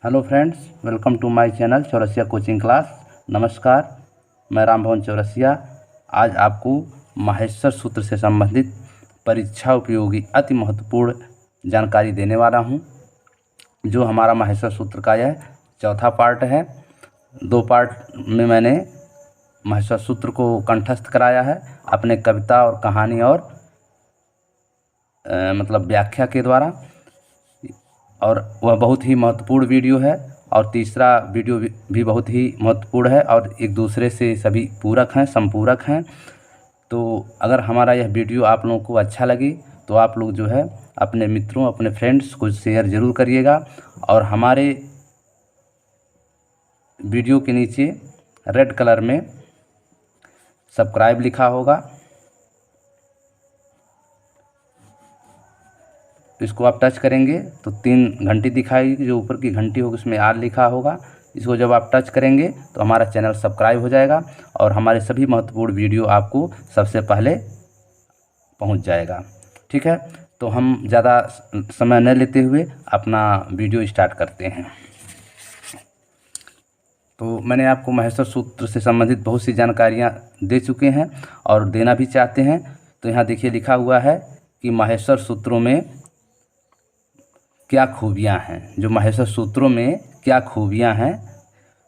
Hello friends, welcome to my channel Chaurasia coaching class. नमस्कार, मैं रामभवन चौरसिया आज आपको माहेश्वर सूत्र से संबंधित परीक्षा उपयोगी अति महत्वपूर्ण जानकारी देने वाला हूं। जो हमारा माहेश्वर सूत्र का यह चौथा पार्ट है। 2 पार्ट में मैंने माहेश्वर सूत्र को कंठस्थ कराया है अपने कविता और कहानी और मतलब व्याख्या के द्वारा, और वह बहुत ही महत्वपूर्ण वीडियो है। और तीसरा वीडियो भी बहुत ही महत्वपूर्ण है और एक दूसरे से सभी पूरक हैं, संपूरक हैं। तो अगर हमारा यह वीडियो आप लोगों को अच्छा लगे तो आप लोग जो है अपने मित्रों, अपने फ्रेंड्स को शेयर ज़रूर करिएगा। और हमारे वीडियो के नीचे रेड कलर में सब्सक्राइब लिखा होगा, इसको आप टच करेंगे तो 3 घंटी दिखाएगी, जो ऊपर की घंटी होगी उसमें आल लिखा होगा। इसको जब आप टच करेंगे तो हमारा चैनल सब्सक्राइब हो जाएगा और हमारे सभी महत्वपूर्ण वीडियो आपको सबसे पहले पहुंच जाएगा। ठीक है, तो हम ज़्यादा समय न लेते हुए अपना वीडियो स्टार्ट करते हैं। तो मैंने आपको माहेश्वर सूत्र से संबंधित बहुत सी जानकारियाँ दे चुके हैं और देना भी चाहते हैं। तो यहाँ देखिए लिखा हुआ है कि माहेश्वर सूत्रों में क्या खूबियाँ हैं। जो माहेश्वर सूत्रों में क्या खूबियाँ हैं,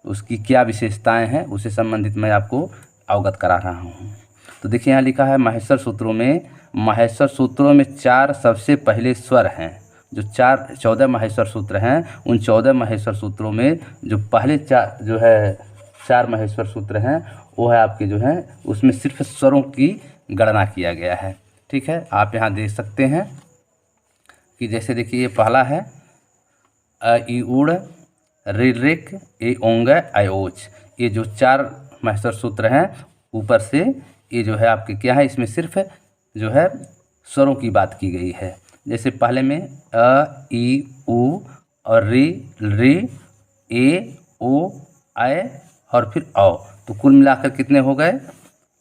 उसकी क्या विशेषताएं हैं, उससे संबंधित मैं आपको अवगत करा रहा हूँ। तो देखिए यहाँ लिखा है माहेश्वर सूत्रों में 4 सबसे पहले स्वर हैं। जो 14 माहेश्वर सूत्र हैं, उन 14 माहेश्वर सूत्रों में जो पहले 4 माहेश्वर सूत्र हैं वो है आपके जो हैं उसमें सिर्फ स्वरों की गणना किया गया है। ठीक है, आप यहाँ देख सकते हैं कि जैसे देखिए ये पहला है अ इ उड़ रि ऋक ए ओंग ऐ ओच। ये जो 4 माहेश्वर सूत्र हैं ऊपर से ये जो है आपके क्या है, इसमें सिर्फ जो है स्वरों की बात की गई है। जैसे पहले में अ इ उ और रि रि ए ओ ऐ और फिर औ। तो कुल मिलाकर कितने हो गए?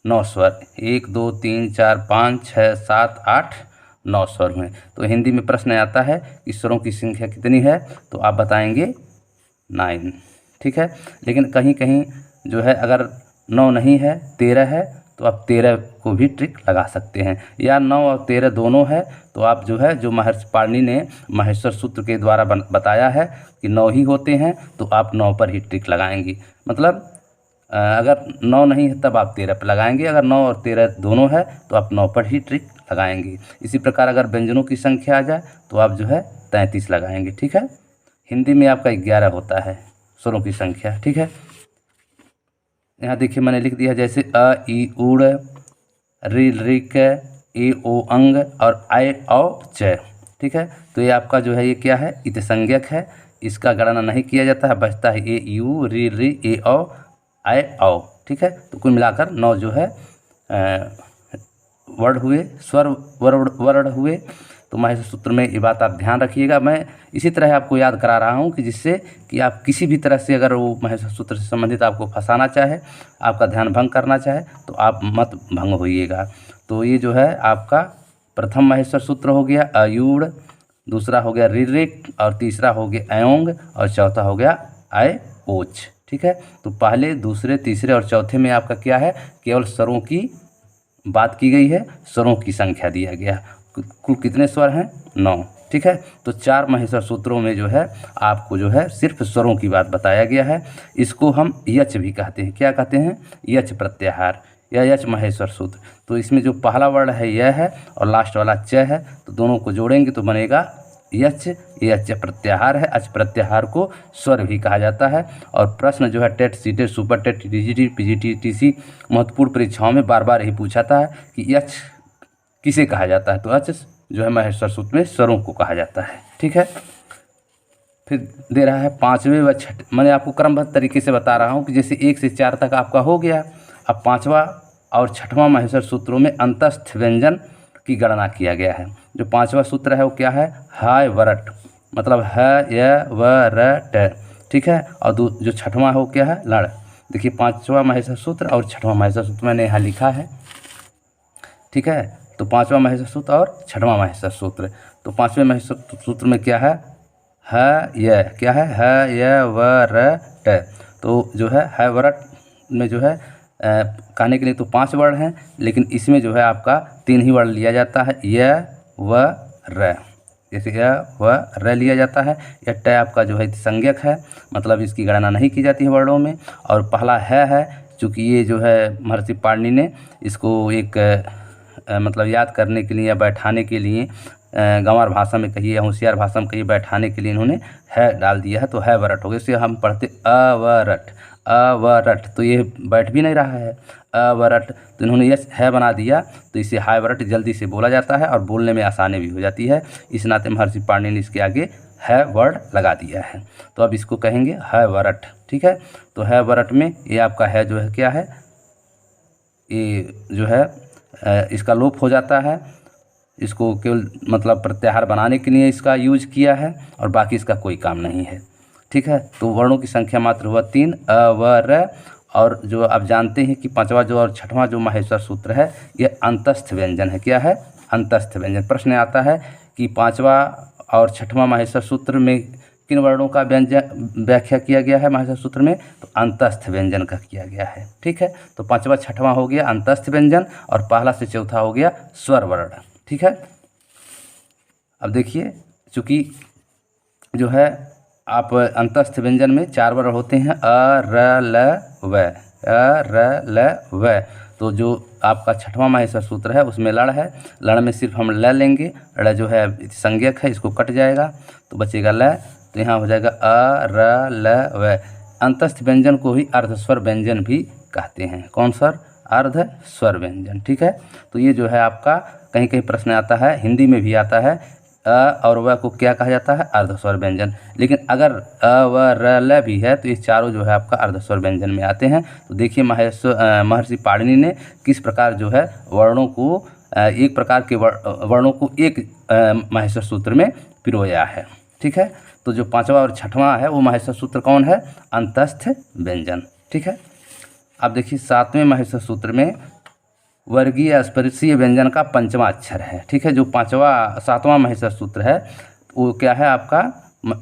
9 स्वर। 1 2 3 4 5 6 7 8 9 स्वर हुए। तो हिंदी में प्रश्न आता है कि स्वरों की संख्या कितनी है, तो आप बताएंगे 9। ठीक है, लेकिन कहीं कहीं जो है अगर 9 नहीं है 13 है तो आप 13 को भी ट्रिक लगा सकते हैं, या 9 और 13 दोनों है तो आप जो है जो महर्षि पाणिनि ने माहेश्वर सूत्र के द्वारा बताया है कि 9 ही होते हैं तो आप 9 पर ही ट्रिक लगाएंगे। मतलब अगर 9 नहीं है तब आप 13 पर लगाएंगे, अगर 9 और 13 दोनों है तो आप 9 पर ही ट्रिक लगाएंगे। इसी प्रकार अगर व्यंजनों की संख्या आ जाए तो आप जो है 33 लगाएंगे। ठीक है, हिंदी में आपका 11 होता है स्वरों की संख्या। ठीक है, यहाँ देखिए मैंने लिख दिया जैसे अ इ उड़ रि ऋक ए ओ अंग और ऐ औ च। ठीक है, तो ये आपका जो है ये क्या है, इत संज्ञक है, इसका गणना नहीं किया जाता है, बचता है ए यू रि रि ए औ ऐ औ। ठीक है, तो कुल मिलाकर 9 जो है वर्ड हुए, स्वर वर्ड हुए। तो माहेश्वर सूत्र में ये बात आप ध्यान रखिएगा। मैं इसी तरह आपको याद करा रहा हूँ कि जिससे कि आप किसी भी तरह से अगर वो माहेश्वर सूत्र से संबंधित आपको फंसाना चाहे, आपका ध्यान भंग करना चाहे तो आप मत भंग होइएगा। तो ये जो है आपका प्रथम माहेश्वर सूत्र हो गया अयूड़, दूसरा हो गया ऋऋक और तीसरा हो गया अयोंग और चौथा हो गया ऐ ओच। ठीक है, तो पहले, दूसरे, तीसरे और चौथे में आपका क्या है, केवल स्वरों की बात की गई है, स्वरों की संख्या दिया गया। कुल कितने स्वर हैं? 9। ठीक है, तो 4 माहेश्वर सूत्रों में जो है आपको जो है सिर्फ स्वरों की बात बताया गया है। इसको हम यच भी कहते हैं। क्या कहते हैं? यच प्रत्याहार या यच माहेश्वर सूत्र। तो इसमें जो पहला वर्ड है यह है और लास्ट वाला च है, तो दोनों को जोड़ेंगे तो बनेगा यच। ये अच प्रत्याहार है। अच प्रत्याहार को स्वर भी कहा जाता है। और प्रश्न जो है TET, CTET, super TET, TGT, PGT, TC महत्वपूर्ण परीक्षाओं में बार बार यही पूछाता है कि यच किसे कहा जाता है, तो अच जो है माहेश्वर सूत्र में स्वरों को कहा जाता है। ठीक है, फिर दे रहा है 5वें व 6, मैंने आपको क्रमबद्ध तरीके से बता रहा हूँ कि जैसे 1 से 4 तक आपका हो गया। अब 5वां और 6वां माहेश्वर सूत्रों में अंतस्थ व्यंजन की गणना किया गया है। जो 5वां सूत्र है वो क्या है, हाय वरट, मतलब है य व र ट। ठीक है, और जो 6वां है वो क्या है, लड़। देखिए 5वां माहेश्वर सूत्र और 6वां माहेश्वर सूत्र मैंने यहाँ लिखा है। ठीक है, तो 5वां माहेश्वर सूत्र और 6वां माहेश्वर सूत्र। तो 5वें माहेश्वर सूत्र में क्या है, य, क्या है, य व र ट। तो जो है हैवरट में जो है कहने के लिए तो 5 वर्ड हैं, लेकिन इसमें जो है आपका 3 ही वर्ड लिया जाता है, य व र। जैसे य व र लिया जाता है। यह ट आपका जो है संज्ञक है, मतलब इसकी गणना नहीं की जाती है वर्डों में। और पहला है चूँकि ये जो है महर्षि पाणिनि ने इसको एक मतलब याद करने के लिए या बैठाने के लिए, गंवार भाषा में कहिए या होशियार भाषा में कहिए, बैठाने के लिए इन्होंने है डाल दिया है, तो है वरट हो गया। इससे हम पढ़ते अवरट, अवरट, तो ये बैठ भी नहीं रहा है, अवरट, तो इन्होंने यस है बना दिया, तो इसे हाय वरट जल्दी से बोला जाता है और बोलने में आसानी भी हो जाती है। इस नाते महर्षि पाणिनि ने इसके आगे है वर्ड लगा दिया है। तो अब इसको कहेंगे है वरट, ठीक है। तो है वरट में ये आपका है जो है क्या है, ये जो है इसका लोप हो जाता है। इसको केवल मतलब प्रत्याहार बनाने के लिए इसका यूज किया है और बाकी इसका कोई काम नहीं है, ठीक है। तो वर्णों की संख्या मात्र हुआ 3, अ व र। और जो आप जानते हैं कि 5वां जो और 6वां जो माहेश्वर सूत्र है, यह अंतस्थ व्यंजन है। क्या है, अंतस्थ व्यंजन। प्रश्न आता है कि 5वां और 6वां माहेश्वर सूत्र में किन वर्णों का व्यंजन व्याख्या किया गया है माहेश्वर सूत्र में, तो अंतस्थ व्यंजन का किया गया है, ठीक है। तो 5वां 6वां हो गया अंतस्थ व्यंजन और पहला से चौथा हो गया स्वर वर्ण, ठीक है। अब देखिए, चूँकि जो है आप अंतस्थ व्यंजन में 4 वर्ण होते हैं, अ र ल व, अ र ल व। तो जो आपका 6वां माहेश्वर सूत्र है उसमें लड़ है, लड़ में सिर्फ हम ल लेंगे, ड़ जो है संज्ञक है, इसको कट जाएगा तो बचेगा ल। तो यहाँ हो जाएगा अ र ल व। अंतस्थ व्यंजन को ही अर्धस्वर व्यंजन भी कहते हैं। कौन सर, अर्ध स्वर व्यंजन, ठीक है। तो ये जो है आपका कहीं कहीं प्रश्न आता है, हिंदी में भी आता है, अ और व को क्या कहा जाता है, अर्धस्वर व्यंजन। लेकिन अगर अ व र ल भी है तो ये चारों जो है आपका अर्धस्वर व्यंजन में आते हैं। तो देखिए महर्षि पाणिनि ने किस प्रकार जो है वर्णों को एक प्रकार के वर्णों को एक माहेश्वर सूत्र में पिरोया है, ठीक है। तो जो 5वां और 6वां है वो माहेश्वर सूत्र कौन है, अंतस्थ व्यंजन, ठीक है। अब देखिए 7वें माहेश्वर सूत्र में वर्गीय स्पर्शीय व्यंजन का 5वां अक्षर है, ठीक है। जो 7वां माहेश्वर सूत्र है वो क्या है आपका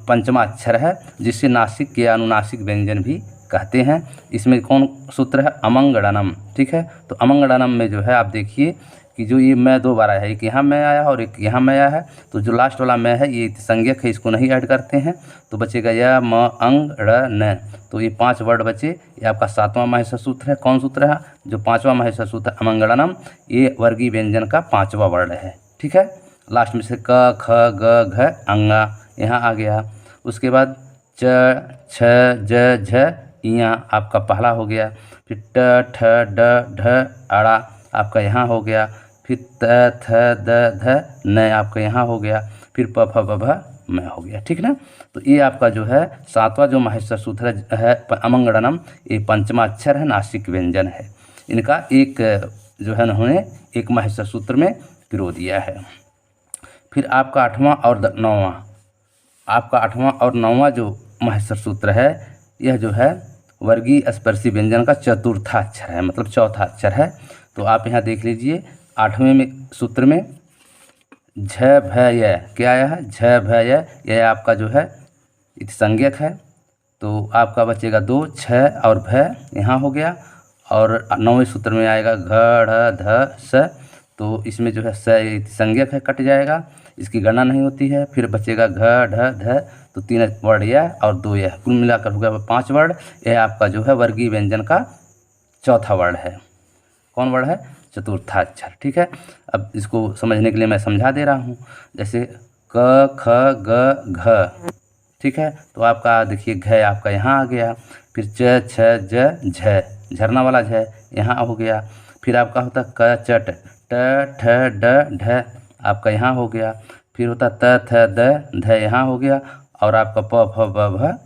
5वां अक्षर है, जिससे नासिक या अनुनासिक व्यंजन भी कहते हैं। इसमें कौन सूत्र है, अमंगड़नम, ठीक है। तो अमंगड़नम में जो है आप देखिए कि जो ये मैं 2 बार आया है, एक यहाँ मैं आया है और एक यहाँ मैं आया है। तो जो लास्ट वाला मैं है ये संज्ञक है, इसको नहीं ऐड करते हैं, तो बचेगा य म अंग ड़ न। तो ये 5 वर्ड बचे। ये आपका 7वां माहेश्वर सूत्र है। कौन सूत्र है, जो 5वां माहेश्वर सूत्र अमंगड़नम, ये वर्गीय व्यंजन का 5वां वर्ड है, ठीक है। लास्ट में से क ख ग घ अंगा यहाँ आ गया। उसके बाद च छ ज झ यहाँ आपका पहला हो गया। फिर ट ठ ड ढ अड़ा आपका यहाँ हो गया। फिर त थ द ध न आपका यहाँ हो गया। फिर प फ ब भ म हो गया, ठीक ना। तो ये आपका जो है 7वां जो माहेश्वर सूत्र है अमंगड़नम, ये 5वां अक्षर है, नासिक व्यंजन है। इनका एक जो है उन्होंने एक माहेश्वर सूत्र में पिरो दिया है। फिर आपका 8वां और 9वां, आपका 8वां और 9वां जो माहेश्वर सूत्र है, यह जो है वर्गीय स्पर्शी व्यंजन का चतुर्था अक्षर है, मतलब चौथा अक्षर है। तो आप यहाँ देख लीजिए 8वें में सूत्र में झ भ य क्या आया है, झ भ य, यह आपका जो है संज्ञक है। तो आपका बचेगा 2 छ और भ यहाँ हो गया। और 9वें सूत्र में आएगा घ ढ ध स, तो इसमें जो है स संज्ञक है, कट जाएगा, इसकी गणना नहीं होती है। फिर बचेगा घ ढ ध, तो 3 वर्ड यह और 2 यह, कुल मिलाकर हो गया 5 वर्ड। यह आपका जो है वर्गीय व्यंजन का चौथा वर्ड है। कौन वर्ड है, चतुर्था अक्षर, ठीक है। अब इसको समझने के लिए मैं समझा दे रहा हूँ। जैसे क ख ग घ, ठीक है। तो आपका देखिए घ आपका यहाँ आ गया। फिर च छ ज झ, झरना वाला झ यहाँ हो गया। फिर आपका होता क चट ट ठ ड ढ, आपका यहाँ हो गया। फिर होता त थ द ध यहाँ हो गया। और आपका प फ ब भ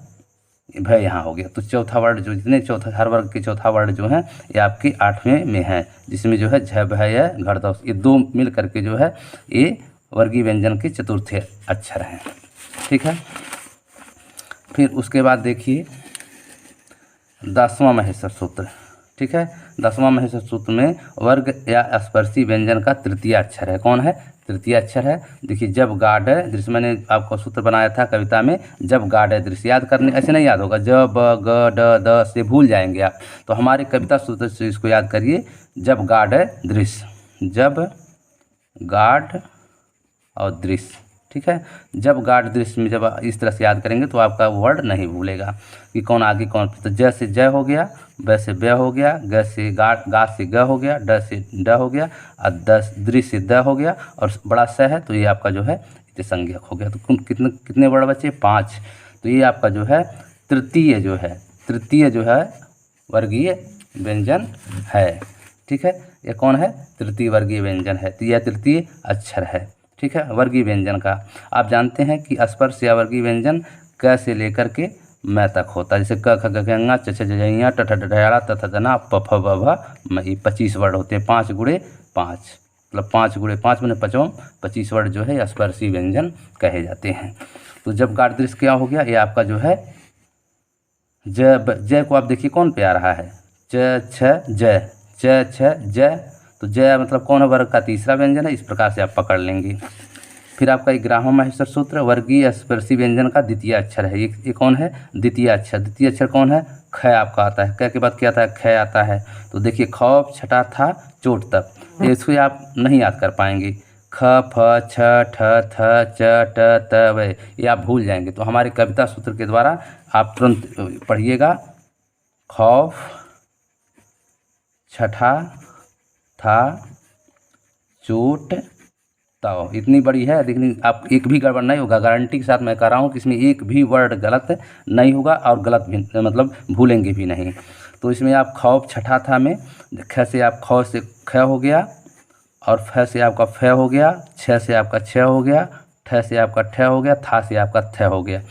भ यहाँ हो गया। तो चौथा वर्ड जो जितने चौथा हर वर्ग के चौथा वर्ड जो है ये आपकी 8वें में है, जिसमें जो है झ भ य घ द, ये 2 मिल करके जो है ये वर्गीय व्यंजन के चतुर्थे अक्षर हैं, ठीक है। फिर उसके बाद देखिए 10वां माहेश्वर सूत्र, ठीक है। 10वां माहेश्वर सूत्र में वर्ग या स्पर्शी व्यंजन का तृतीय अक्षर है। कौन है, तृतीय अक्षर है। देखिए जब गाड दृश्य, मैंने आपको सूत्र बनाया था कविता में, जब गाड दृश्य याद करने, ऐसे नहीं याद होगा, ज ब ग ड द से भूल जाएंगे आप। तो हमारे कविता सूत्र से इसको याद करिए, जब गाड दृश्य, जब गाड और दृश्य, ठीक है। जब गाड दृश्य में जब इस तरह से याद करेंगे तो आपका वर्ड नहीं भूलेगा कि कौन आगे कौन। तो ज से ज हो गया, ब से ब हो गया, ग से गा से ग हो गया, ड से ड हो गया, और दृश्य से द हो गया, और बड़ा स है तो ये आपका जो है संज्ञक हो गया। तो कितने कितने वर्ड बचे? 5। तो ये आपका जो है तृतीय जो है वर्गीय व्यंजन है, ठीक है। ये कौन है? तृतीय वर्गीय व्यंजन है। तो यह तृतीय अक्षर है, ठीक है, वर्गीय व्यंजन का। आप जानते हैं कि स्पर्श या वर्गीय व्यंजन क से लेकर के मैं तक होता है। जैसे क ख ग घ ङ च छ ज ञ ट ठ ड ढ त थ जना प फ ब भ म। ये 25 वर्ड होते हैं। 5 गुणे 5 मतलब 5 गुणे 5 मैंने 25 वर्ड जो है स्पर्शी व्यंजन कहे जाते हैं। तो जब गाड दृश्य क्या हो गया? ये आपका जो है जय को आप देखिए कौन पे आ रहा है? च छ जय, च छ जय। तो जय मतलब कौन है? वर्ग का तीसरा व्यंजन है। इस प्रकार से आप पकड़ लेंगे। फिर आपका 11वां माहेश्वर सूत्र, वर्गीय स्पर्शी व्यंजन का द्वितीय अक्षर है। ये कौन है? द्वितीय अक्षर। द्वितीय अक्षर कौन है? ख आपका आता है। क के बाद क्या आता है? ख आता है। तो देखिए खौफ छठा था चोट तक, इसको आप नहीं याद कर पाएंगे। ख फ छ ठ थ च ट त व, ये आप भूल जाएंगे। तो हमारे कविता सूत्र के द्वारा आप तुरंत पढ़िएगा, खौफ छठा था चोट तव। इतनी बड़ी है, लेकिन आप एक भी गड़बड़ नहीं होगा। गारंटी के साथ मैं कह रहा हूँ कि इसमें एक भी वर्ड गलत नहीं होगा, और गलत भी मतलब भूलेंगे भी नहीं। तो इसमें आप खौफ छठा था में ख से आप खौ से ख हो गया, और फ से आपका फ हो गया, छ से आपका छ हो गया, ठ से आपका ठ हो गया, था से आपका थ हो गया,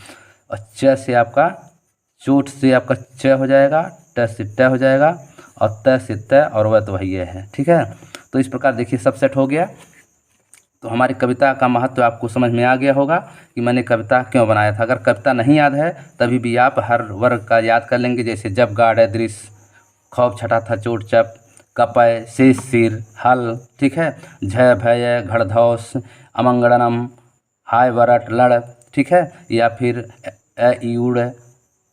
और च से आपका चोट से आपका च हो जाएगा, ट से ट हो जाएगा, और त से त, और वह तो वही है, ठीक है। तो इस प्रकार देखिए सब सेट हो गया। तो हमारी कविता का महत्व आपको समझ में आ गया होगा कि मैंने कविता क्यों बनाया था। अगर कविता नहीं याद है तभी भी आप हर वर्ग का याद कर लेंगे। जैसे जब गाड दृश्य, खौफ छठा था चोट चप, कपय शेष सिर हल, ठीक है, झय भय घड़धौस, अमंगलनम हाय वरट लड़, ठीक है, या फिर ईउड़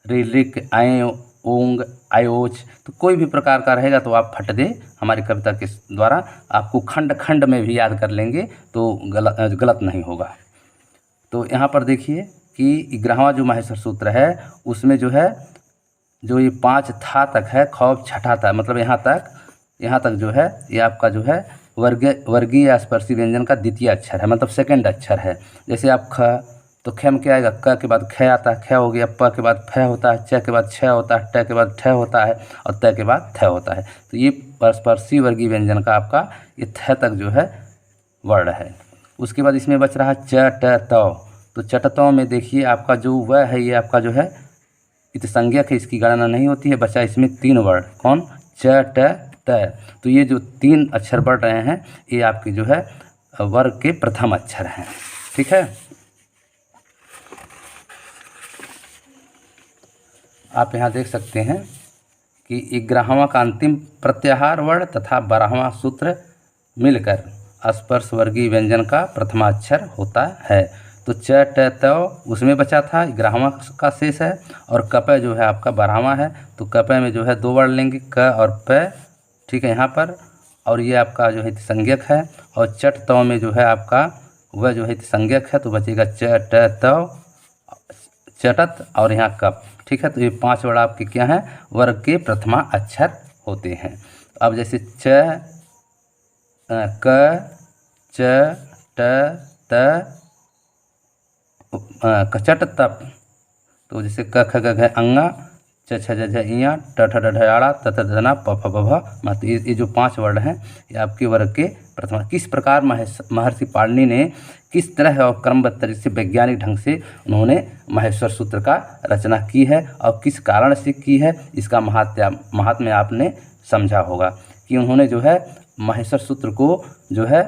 रिलिक आय ओंग आयोच। तो कोई भी प्रकार का रहेगा तो आप फट दे हमारी कविता के द्वारा आपको खंड खंड में भी याद कर लेंगे तो गलत नहीं होगा। तो यहाँ पर देखिए कि 11वां जो माहेश्वर सूत्र है उसमें जो है जो ये 5 था तक है, खौफ छठा था, मतलब यहाँ तक जो है ये आपका जो है वर्गीय स्पर्शी व्यंजन का द्वितीय अक्षर है, मतलब सेकंड अक्षर है। जैसे आप ख, तो ख में क्या आएगा? क के बाद ख आता है, ख हो गया, प के बाद फ होता है, च के बाद छ होता है, ट के बाद ठ होता है, और त के बाद थ होता है। तो ये स्पर्शी वर्गीय व्यंजन का आपका ये थ तक जो है वर्ड है। उसके बाद इसमें बच रहा च ट त। तो चटतौ में देखिए आपका जो वह है ये आपका जो है संज्ञक है, इसकी गणना नहीं होती है। बचा इसमें 3 वर्ड, कौन? च ट त। तो ये जो 3 अक्षर बढ़ रहे हैं ये आपके जो है वर्ग के प्रथम अक्षर हैं, ठीक है। आप यहाँ देख सकते हैं कि 11वां का अंतिम प्रत्याहार वर्ण तथा 12वां सूत्र मिलकर स्पर्श वर्गीय व्यंजन का प्रथमाक्षर होता है। तो च ट त उसमें बचा था, 11वां का शेष है, और कपय जो है आपका 12वां है। तो कपय में जो है 2 वर्ड लेंगे, क और प, ठीक है यहाँ पर, और ये आपका जो है संज्ञक है। और चट तव में जो है आपका वह जो है संज्ञक है, तो बचेगा च ट त चटत और यहाँ कप, ठीक है। तो ये 5 वर्ड आपके क्या हैं? वर्ग के प्रथमा अक्षर होते हैं। अब जैसे च क च ट त कचट तप, तो जैसे क ख ग घ अंगा, च छ ज झ इया, ट ठ ड ढ ड़ त थ ध न प फ ब भ म। तो ये जो 5 वर्ड हैं ये आपके वर्ग के प्रथमा। किस प्रकार महर्षि पाणिनि ने किस तरह और क्रमबद्ध तरीके से वैज्ञानिक ढंग से उन्होंने माहेश्वर सूत्र का रचना की है और किस कारण से की है, इसका महात्म्य आपने समझा होगा कि उन्होंने जो है माहेश्वर सूत्र को जो है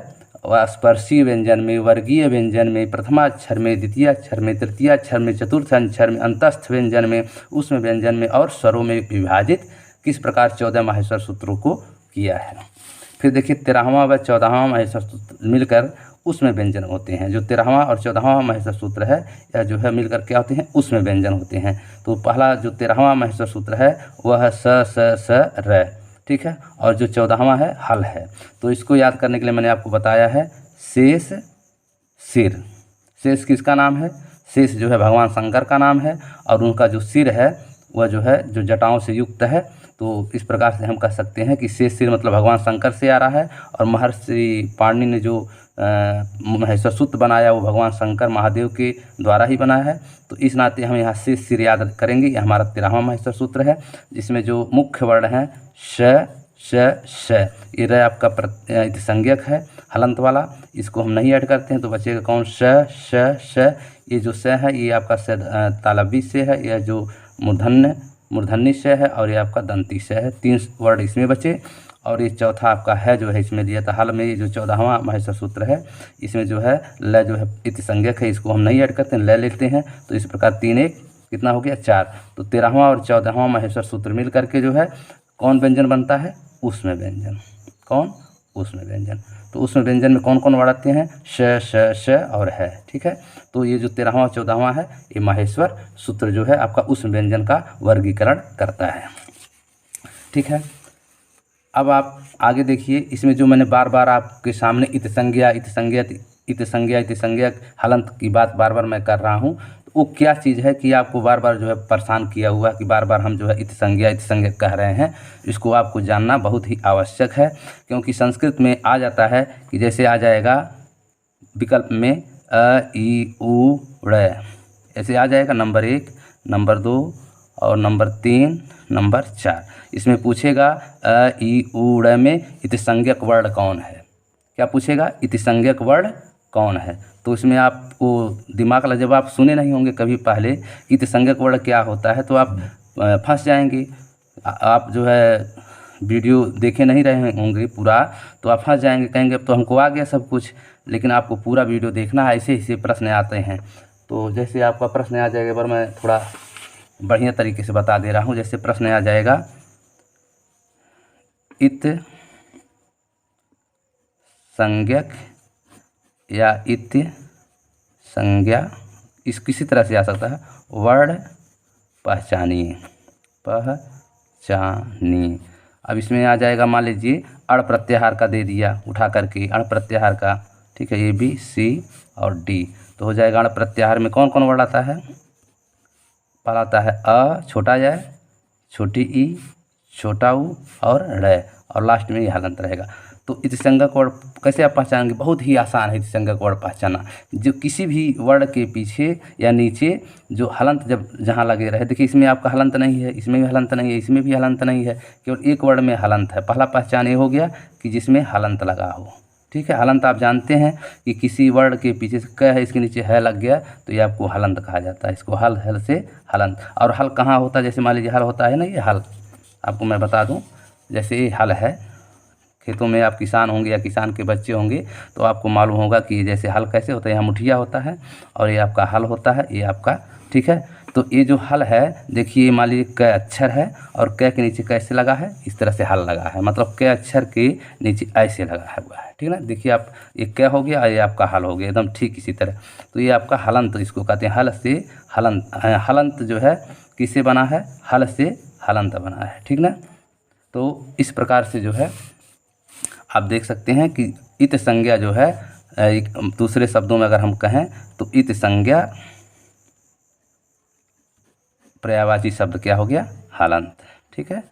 स्पर्शी व्यंजन में, वर्गीय व्यंजन में, प्रथमाक्षर में, द्वितीय अक्षर में, तृतीय अक्षर में, चतुर्थ अक्षर में, अंतस्थ व्यंजन में, उष्म व्यंजन में और स्वरों में विभाजित किस प्रकार 14 माहेश्वर सूत्रों को किया है। फिर देखिए 13वां व 14वां महेश्वर सूत्र मिलकर उसमें व्यंजन होते हैं। जो 13वां और 14वां महेश्वर सूत्र है यह जो है मिलकर क्या होते हैं, उसमें व्यंजन होते हैं। तो पहला जो 13वां महेश्वर सूत्र है वह है स र, ठीक है, और जो 14वां है हल है। तो इसको याद करने के लिए मैंने आपको बताया है शेष सिर। शेष किसका नाम है, शेष जो है भगवान शंकर का नाम है, और उनका जो सिर है वह जो है जो जटाओं से युक्त है। तो इस प्रकार से हम कह सकते हैं कि शेष सिर मतलब भगवान शंकर से आ रहा है, और महर्षि पाणिनि ने जो महेश्वर सूत्र बनाया वो भगवान शंकर महादेव के द्वारा ही बनाया है। तो इस नाते हम यहाँ शेष सिर याद करेंगे। ये हमारा 13वां महेश्वर सूत्र है, जिसमें जो मुख्य वर्ण है श श, ये र आपका संज्ञक है हलंत वाला, इसको हम नहीं ऐड करते हैं तो बचेगा कौन, श। ये जो स है ये आपका तालव्य से है, यह जो मूर्धन्य से है, और ये आपका दंती से है। 3 वर्ड इसमें बचे। और ये चौथा आपका है जो है इसमें दिया था हल में, ये जो 14वां महेश्वर सूत्र है इसमें जो है ल जो है इति संज्ञक है, इसको हम नहीं ऐड करते हैं, ल लेते हैं। तो इस प्रकार 3 1 कितना हो गया 4। तो 13वां और 14वां महेश्वर सूत्र मिल करके जो है कौन व्यंजन बनता है, उसमें व्यंजन। कौन, उसमें व्यंजन। तो उसमें व्यंजन में कौन कौन वर्ड आते हैं, श और है, ठीक है। तो ये जो 13वां 14वां है ये महेश्वर सूत्र जो है आपका उस व्यंजन का वर्गीकरण करता है, ठीक है। अब आप आगे देखिए, इसमें जो मैंने बार बार आपके सामने इत संज्ञा हलंत की बात बार बार मैं कर रहा हूँ, तो वो क्या चीज़ है कि आपको बार बार जो है परेशान किया हुआ कि बार बार हम जो है इत संज्ञा कह रहे हैं। इसको आपको जानना बहुत ही आवश्यक है, क्योंकि संस्कृत में आ जाता है कि जैसे आ जाएगा विकल्प में अ ई उ ड़, ऐसे आ जाएगा नंबर 1, नंबर 2 और नंबर 3, नंबर 4। इसमें पूछेगा अ ई उ ड़ में इति संज्ञक वर्ण कौन है। क्या पूछेगा, इति संज्ञक वर्ण कौन है। तो इसमें आपको दिमाग लगा, जब आप सुने नहीं होंगे कभी पहले इति संज्ञक वर्ण क्या होता है तो आप फंस जाएंगे। आप जो है वीडियो देखे नहीं रहे होंगे पूरा, तो आप फंस जाएंगे, कहेंगे अब तो हमको आ गया सब कुछ। लेकिन आपको पूरा वीडियो देखना है, ऐसे प्रश्न आते हैं। तो जैसे आपका प्रश्न आ जाएगा, पर मैं थोड़ा बढ़िया तरीके से बता दे रहा हूँ। जैसे प्रश्न आ जाएगा इत संज्ञक या इत संज्ञा, इस किसी तरह से आ सकता है, वर्ण पहचानिए। अब इसमें आ जाएगा, मान लीजिए अण प्रत्याहार का दे दिया उठा करके, अण प्रत्याहार का, ठीक है, A B C और D। तो हो जाएगा अण प्रत्याहार में कौन कौन वर्ण आता है, पहला आता है अ छोटा य, छोटी ई, छोटा उ और ड़, और लास्ट में ये हलंत रहेगा। तो इति संज्ञक वर्ण कैसे आप पहचानेंगे, बहुत ही आसान है इति संज्ञक वर्ण पहचानना। जो किसी भी वर्ण के पीछे या नीचे जो हलंत जब जहाँ लगे रहे, देखिए इसमें आपका हलंत नहीं है, इसमें भी हलंत नहीं है, इसमें भी हलंत नहीं है, केवल एक वर्ण में हलंत है। पहला पहचान ये हो गया कि जिसमें हलंत लगा हो, ठीक है। हलंत आप जानते हैं कि किसी वर्ण के पीछे से क है, इसके नीचे है लग गया तो ये आपको हलंत कहा जाता है। इसको हल से हलंत। और हल कहाँ होता है, जैसे मान लीजिए हल होता है ना, ये हल आपको मैं बता दूं, जैसे ये हल है, खेतों में आप किसान होंगे या किसान के बच्चे होंगे तो आपको मालूम होगा कि जैसे हल कैसे होता है, यहाँ मुठिया होता है और ये आपका हल होता है, ये आपका, ठीक है। तो ये जो हल है, देखिए मान लीजिए क अक्षर है और क के नीचे कैसे लगा है, इस तरह से हल लगा है, मतलब क अक्षर के नीचे ऐसे लगा हुआ है, ठीक है ना। देखिए आप, ये क हो गया और ये आपका हल हो गया, एकदम ठीक इसी तरह। तो ये आपका हलंत, इसको कहते हैं हल से हलंत। हलंत जो है किससे बना है, हल से हलंत बना है, ठीक ना। तो इस प्रकार से जो है आप देख सकते हैं कि इत संज्ञा जो है, दूसरे शब्दों में अगर हम कहें तो इत संज्ञा पर्यायवाची शब्द क्या हो गया, हलंत, ठीक है।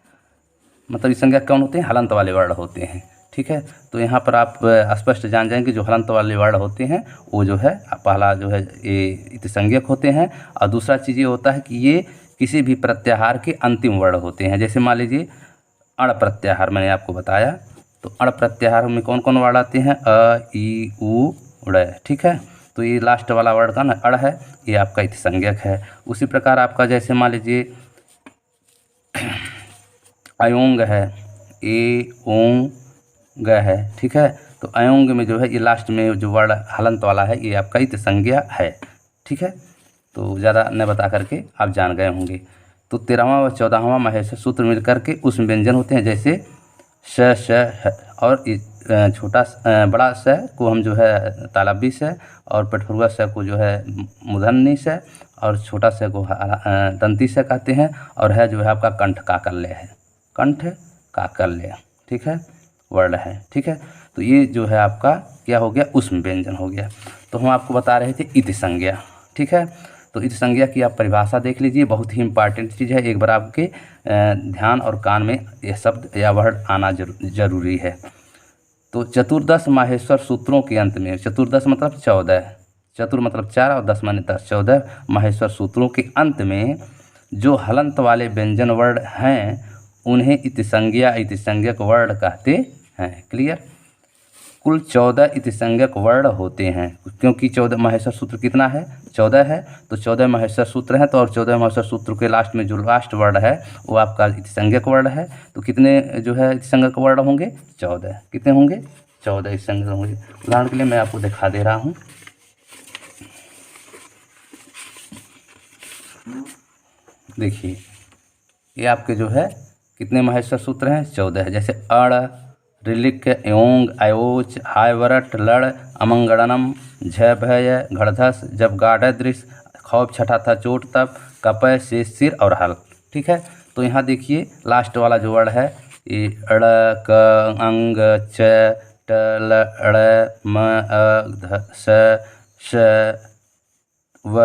मतलब इस संज्ञा कौन होते हैं, हलंत वाले वर्ण होते हैं, ठीक है। तो यहाँ पर आप स्पष्ट जान जाएंगे जो हलंत वाले वर्ण होते हैं वो जो है पहला जो है ये इत संज्ञक होते हैं, और दूसरा चीज़ ये होता है कि ये किसी भी प्रत्याहार के अंतिम वर्ण होते हैं। जैसे मान लीजिए अण प्रत्याहार मैंने आपको बताया, तो अण प्रत्याहार में कौन कौन वर्ण आते हैं, अ ई उ ड़, ठीक है। तो ये लास्ट वाला वर्ड का ना अड़ है, ये आपका इति संज्ञक है। उसी प्रकार आपका जैसे मान लीजिए अयोंग है, ए ओंग है, ठीक है। तो अयोंग में जो है ये लास्ट में जो वर्ड हलंत वाला है ये आपका इति संज्ञा है, ठीक है। तो ज़्यादा न बता करके आप जान गए होंगे। तो 13वां व 14वां महेश्वर सूत्र मिल करके उसमें व्यंजन होते हैं, जैसे श श और छोटा बड़ा स को हम जो है तालबी से और पेटफुरुआ स को जो है मूर्धन्य से और छोटा स को दंती से कहते हैं। और है जो है आपका कंठ काकल्य है, कंठ काकल्य, ठीक है, वर्ण है, ठीक है। तो ये जो है आपका क्या हो गया, ऊष्म व्यंजन हो गया। तो हम आपको बता रहे थे इति संज्ञा, ठीक है। तो इति संज्ञा की आप परिभाषा देख लीजिए, बहुत ही इंपॉर्टेंट चीज़ है, एक बार आपके ध्यान और कान में यह शब्द या वर्ड आना जरूरी है। तो चतुर्दश माहेश्वर सूत्रों के अंत में, चतुर्दश मतलब 14, चतुर मतलब 4 और 10 माने 10, 14 माहेश्वर सूत्रों के अंत में जो हलंत वाले व्यंजन वर्ण हैं उन्हें इति संज्ञक वर्ण कहते हैं। क्लियर। कुल 14 इति संज्ञक वर्ण होते हैं, क्योंकि 14 माहेश्वर सूत्र कितना है, 14 है। तो 14 माहेश्वर सूत्र हैं, तो और 14 माहेश्वर सूत्र के लास्ट में जो लास्ट वर्ण है वो आपका इति संज्ञक वर्ण है। तो कितने जो है इति संज्ञक वर्ण होंगे, 14। कितने होंगे, 14 इति संज्ञक होंगे। उदाहरण के लिए मैं आपको दिखा दे रहा हूँ। देखिए ये आपके जो है कितने माहेश्वर सूत्र हैं, 14 है। जैसे अड़, ऋलिक, योंग, अयोच, हायवरट, लड़, अमंगड़नम, झ भय, घड़धस, जब गाढ़ दृश्य, खौफ छठा था चोट तब, कपय, शेष, सिर और हल, ठीक है। तो यहाँ देखिए लास्ट वाला जो वर्ड है ये अड़, क, अंग, च, ट, ल, अड़, म, अ, ध, स, श, व,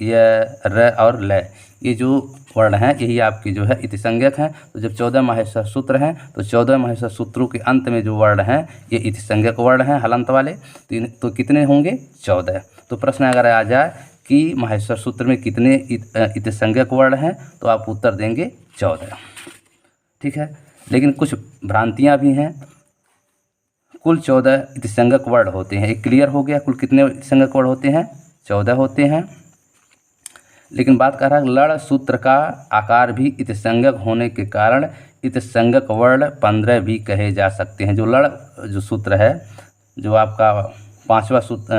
य, र और ल, ये जो वर्ण हैं यही आपकी जो है इति संज्ञक हैं। तो जब 14 माहेश्वर सूत्र हैं तो 14 माहेश्वर सूत्रों के अंत में जो वर्ण हैं ये इति संज्ञक वर्ण हैं हलंत वाले। तो कितने होंगे, 14। तो प्रश्न अगर आ जाए कि माहेश्वर सूत्र में कितने इति संज्ञक वर्ण हैं तो आप उत्तर देंगे 14, ठीक है। लेकिन कुछ भ्रांतियाँ भी हैं। कुल 14 इति संज्ञक वर्ण होते हैं, एक क्लियर हो गया। कुल कितने इति संज्ञक वर्ण होते हैं, 14 होते हैं। लेकिन बात कर रहा है लड़ सूत्र का आकार भी इति संज्ञक होने के कारण इति संज्ञक वर्ण 15 भी कहे जा सकते हैं। जो लड़ जो सूत्र है, जो आपका 5वां सूत्र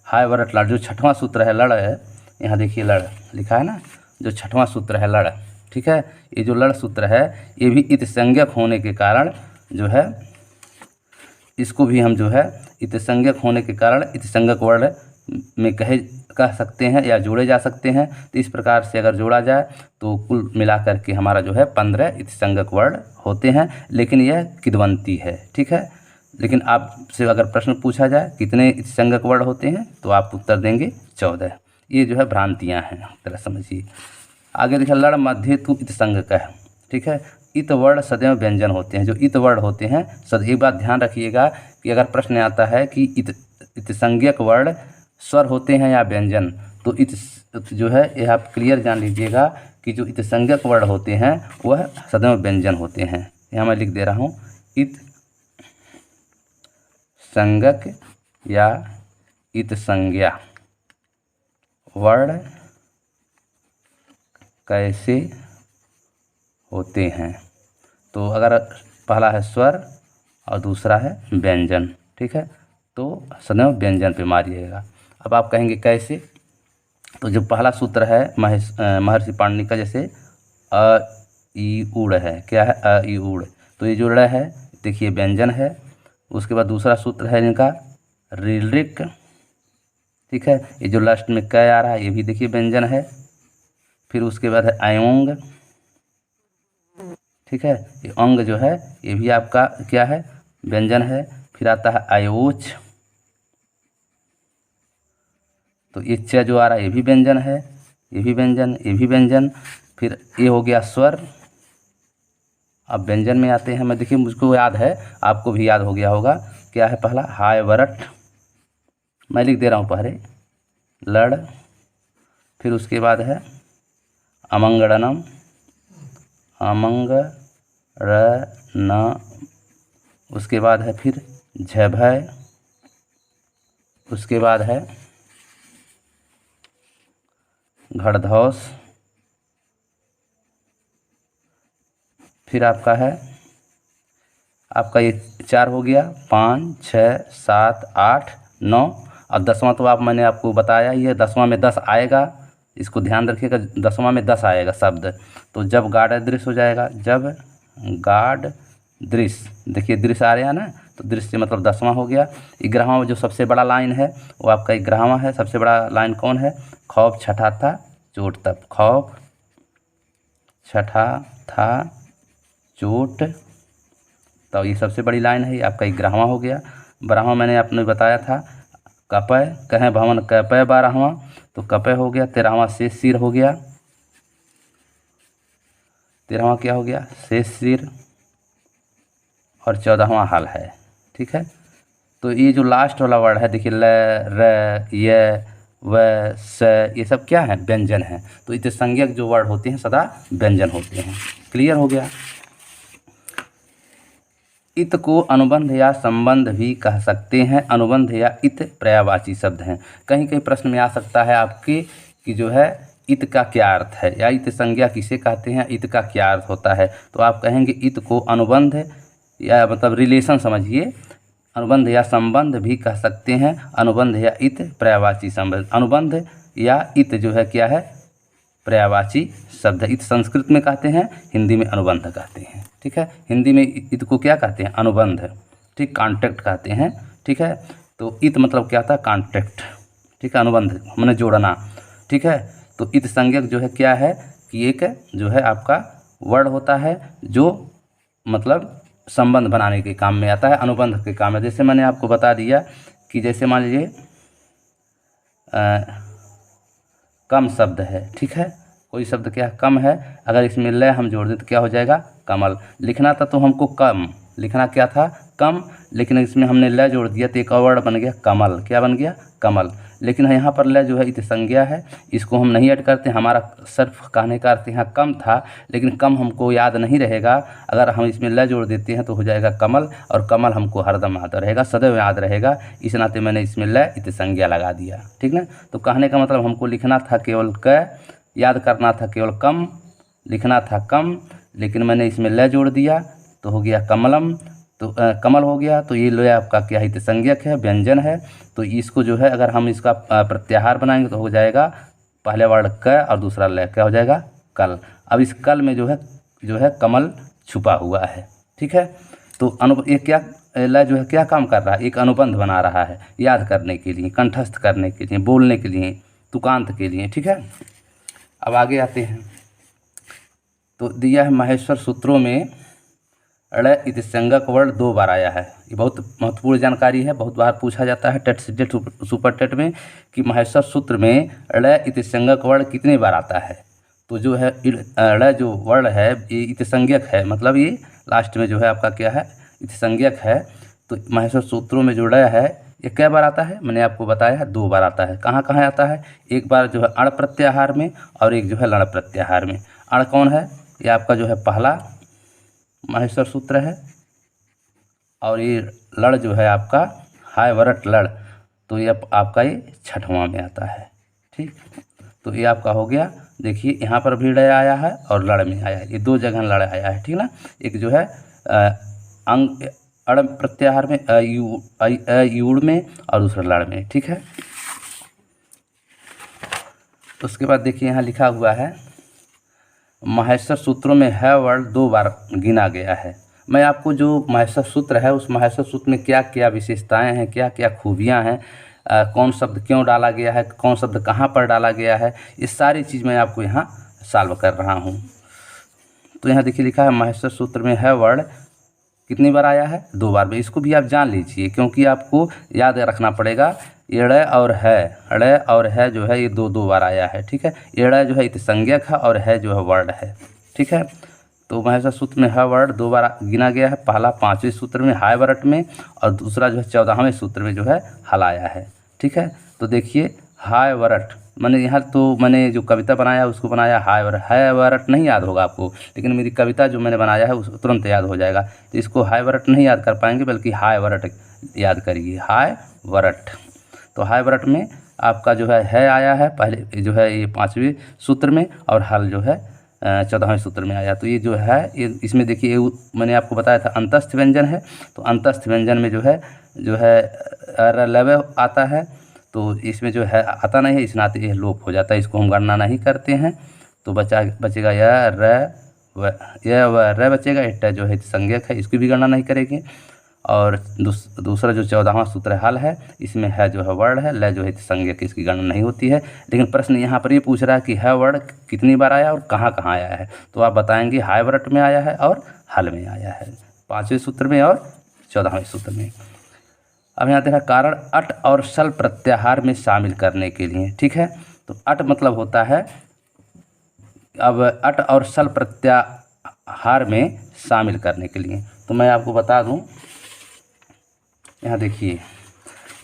हायवरट लड़, जो 6वां सूत्र है लड़ है, यहाँ देखिए लड़ लिखा है ना, जो 6वां सूत्र है लड़, ठीक है। ये जो लड़ सूत्र है ये भी इति संज्ञक होने के कारण जो है इसको भी हम जो है इति संज्ञक होने के कारण इति संज्ञक वर्ण में कह सकते हैं या जोड़े जा सकते हैं। तो इस प्रकार से अगर जोड़ा जाए तो कुल मिलाकर के हमारा जो है 15 इति संज्ञक वर्ण होते हैं। लेकिन यह किद्वंती है, ठीक है। लेकिन आपसे अगर प्रश्न पूछा जाए कितने इति संज्ञक वर्ण होते हैं तो आप उत्तर देंगे 14। ये जो है भ्रांतियाँ हैं, तरह समझिए। आगे देखिए लड़ मध्य तु इति संज्ञक है, ठीक है। इत वर्ण सदैव व्यंजन होते हैं। जो इत वर्ण होते हैं एक बात ध्यान रखिएगा कि अगर प्रश्न आता है कि इति संज्ञक वर्ण स्वर होते हैं या व्यंजन, तो इत जो है यह आप क्लियर जान लीजिएगा कि जो इत संज्ञक वर्ण होते हैं वह सदैव व्यंजन होते हैं। यहाँ मैं लिख दे रहा हूँ, इत संज्ञक या इत संज्ञा वर्ण कैसे होते हैं। तो अगर पहला है स्वर और दूसरा है व्यंजन, ठीक है, तो सदैव व्यंजन पे मारिएगा। अब आप कहेंगे कैसे, तो जो पहला सूत्र है महर्षि पाणिनि का, जैसे अ ई उड़ है, क्या है, अ ई उड़, तो ये जो ड़ है देखिए व्यंजन है। उसके बाद दूसरा सूत्र है इनका ऋलिक, ठीक है। ये जो लास्ट में क आ रहा है ये भी देखिए व्यंजन है। फिर उसके बाद है अयोंग, ठीक है, ये अंग जो है ये भी आपका क्या है, व्यंजन है। फिर आता है अयोच, तो ये च जो आ रहा है ये भी व्यंजन है, ये भी व्यंजन, ये भी व्यंजन। फिर ये हो गया स्वर। अब व्यंजन में आते हैं, मैं देखिए मुझको याद है, आपको भी याद हो गया होगा, क्या है पहला हायवरट, मैं लिख दे रहा हूँ पहले लड़। फिर उसके बाद है अमंगड़नम, अमंग र न, उसके बाद है फिर झभय, उसके बाद है घड़धौस, फिर आपका है आपका ये 4 हो गया, 5, 6, 7, 8, 9 और 10वां तो आप मैंने आपको बताया ही है। 10वां में 10 आएगा, इसको ध्यान रखिएगा, 10वां में 10 आएगा शब्द। तो जब गाढ़ दृश्य हो जाएगा, जब गाढ़ दृश्य, देखिए दृश्य आ रहा है ना, तो दृश्य मतलब 10वां हो गया। 11वां जो सबसे बड़ा लाइन है वो आपका 11वां है। सबसे बड़ा लाइन कौन है? खौफ छठा था चोट तब, खौफ छठा था चोट तो ये सबसे बड़ी लाइन है, ये आपका 11वां हो गया। 12वां मैंने आपने बताया था कपय कहें भवन कपय 12वां, तो कपय हो गया। 13वां शेष सिर हो गया, 13वां क्या हो गया? शेष सिर। और 14वां हल है। ठीक है, तो ये जो लास्ट वाला वर्ड है देखिए ल र य व स, ये सब क्या है? व्यंजन है। तो इतने संज्ञक जो वर्ड होते हैं सदा व्यंजन होते हैं। क्लियर हो गया। इत को अनुबंध या संबंध भी कह सकते हैं। अनुबंध या इत पर्यायवाची शब्द हैं। कहीं कहीं प्रश्न में आ सकता है आपके कि जो है इत का क्या अर्थ है, या इत संज्ञा किसे कहते हैं, इत का क्या अर्थ होता है। तो आप कहेंगे इत को अनुबंध या मतलब रिलेशन समझिए, अनुबंध या संबंध भी कह सकते हैं। अनुबंध या इत पर्यायवाची संबंध, अनुबंध या इत जो है क्या है? पर्यायवाची शब्द है। इत संस्कृत में कहते हैं, हिंदी में अनुबंध कहते हैं। ठीक है, हिंदी में इत को क्या कहते हैं? अनुबंध। ठीक, कॉन्ट्रैक्ट कहते हैं। ठीक है, तो इत मतलब क्या था? कॉन्ट्रैक्ट। ठीक है, अनुबंध मैंने जोड़ना। ठीक है, तो इत संज्ञक जो है क्या है कि एक जो है आपका वर्ड होता है जो मतलब संबंध बनाने के काम में आता है, अनुबंध के काम में। जैसे मैंने आपको बता दिया कि जैसे मान लीजिए कम शब्द है। ठीक है, कोई शब्द क्या कम है, अगर इसमें लय हम जोड़ दें तो क्या हो जाएगा? कमल। लिखना था तो हमको कम, लिखना क्या था? कम, लेकिन इसमें हमने लय जोड़ दिया तो एक और वर्ड बन गया कमल। क्या बन गया? कमल। लेकिन यहाँ पर लय जो है इत संज्ञा है, इसको हम नहीं ऐड करते। हमारा सिर्फ कहने का अर्थ यहाँ कम था, लेकिन कम हमको याद नहीं रहेगा। अगर हम इसमें लय जोड़ देते हैं तो हो जाएगा कमल, और कमल हमको हरदम याद रहेगा, सदैव याद रहेगा। इस नाते मैंने इसमें लय इत संज्ञा लगा दिया। ठीक ना, तो कहने का मतलब हमको लिखना था केवल क, याद करना था केवल कम, लिखना था कम, लेकिन मैंने इसमें लय जोड़ दिया तो हो गया कमलम। तो कमल हो गया। तो ये लय आपका क्या है? इत संज्ञक है, व्यंजन है। तो इसको जो है अगर हम इसका प्रत्याहार बनाएंगे तो हो जाएगा पहले वर्ड क और दूसरा लय, क्या हो जाएगा? कल। अब इस कल में जो है कमल छुपा हुआ है। ठीक है, तो ये क्या लय जो है क्या काम कर रहा है? एक अनुबंध बना रहा है, याद करने के लिए, कंठस्थ करने के लिए, बोलने के लिए, तुकांत के लिए। ठीक है, अब आगे आते हैं। तो दिया है माहेश्वर सूत्रों में ड़ इत संज्ञक वर्ड 2 बार आया है। ये बहुत महत्वपूर्ण जानकारी है, बहुत बार पूछा जाता है टेट सीटेट सुपर टेट में कि माहेश्वर सूत्र में ड़ इत संज्ञक वर्ड कितने बार आता है। तो जो है ड़ जो वर्ड है ये इत संज्ञक है, मतलब ये लास्ट में जो है आपका क्या है? इत संज्ञक है। तो माहेश्वर सूत्रों में जो ड़ है ये कै बार आता है? मैंने आपको बताया है 2 बार आता है। कहाँ कहाँ आता है? एक बार जो है अण प्रत्याहार में और एक जो है लड़ प्रत्याहार में। अण कौन है? ये आपका जो है पहला माहेश्वर सूत्र है, और ये लड़ जो है आपका हाय वरट लड़, तो ये आपका ये 6वां में आता है। ठीक, तो ये आपका हो गया। देखिए यहाँ पर भी ड़ आया है और लड़ में आया है, ये 2 जगह लड़ आया है। ठीक ना, एक जो है अंग अड़ प्रत्याहार में यूड़ में और दूसरा लड़ में। ठीक है, तो उसके बाद देखिए यहाँ लिखा हुआ है माहेश्वर सूत्रों में है वर्ड 2 बार गिना गया है। मैं आपको जो माहेश्वर सूत्र है उस माहेश्वर सूत्र में क्या क्या विशेषताएं हैं, क्या क्या खूबियां हैं, कौन शब्द क्यों डाला गया है, कौन शब्द कहाँ पर डाला गया है, ये सारी चीज़ मैं आपको यहाँ सॉल्व कर रहा हूँ। तो यहाँ देखिए लिखा है माहेश्वर सूत्र में है वर्ड कितनी बार आया है? 2 बार में। इसको भी आप जान लीजिए क्योंकि आपको याद रखना पड़ेगा। ड़ और है जो है ये 2 बार आया है। ठीक है, ड़ जो है इत संज्ञक है और है जो है वर्ड है। ठीक है, तो माहेश्वर सूत्र में है वर्ड 2 बार गिना गया है। पहला 5वें सूत्र में हाय वरट में, और दूसरा जो है 14वें सूत्र में जो है हल आया है। ठीक है, तो देखिए हाय वरट, मैंने यहाँ तो मैंने जो कविता बनाया उसको बनाया हाय वरट नहीं याद होगा आपको, लेकिन मेरी कविता जो मैंने बनाया है उसको तुरंत याद हो जाएगा। तो इसको हाय वरट नहीं याद कर पाएंगे, बल्कि हाय वरट याद करिए, हाय वरट। तो हाय वरट में आपका जो है आया है पहले जो है ये 5वें सूत्र में, और हल जो है 14वें सूत्र में आया। तो ये जो है ये इसमें देखिए मैंने आपको बताया था अंतस्थ व्यंजन है। तो अंतस्थ व्यंजन में जो है लव आता है, तो इसमें जो है आता नहीं है, इस नाते ये लोप हो जाता है, इसको हम गणना नहीं करते हैं। तो बचेगा यह र यह व रह बचेगा। ट जो है संज्ञक है, इसकी भी गणना नहीं करेंगे। और दूसरा जो 14वां सूत्र हल है, इसमें है जो है वर्ण है, ल जो है संज्ञक, इसकी गणना नहीं होती है। लेकिन प्रश्न यहाँ पर ये पूछ रहा है कि है वर्ण कितनी बार आया और कहाँ कहाँ आया है, तो आप बताएंगे हाय वृट में आया है और हल में आया है, 5वें सूत्र में और 14वें सूत्र में। अब यहाँ देखा कारण अट और सल प्रत्याहार में शामिल करने के लिए, ठीक है। तो अट मतलब होता है, अब अट और सल प्रत्याहार में शामिल करने के लिए तो मैं आपको बता दूं, यहाँ देखिए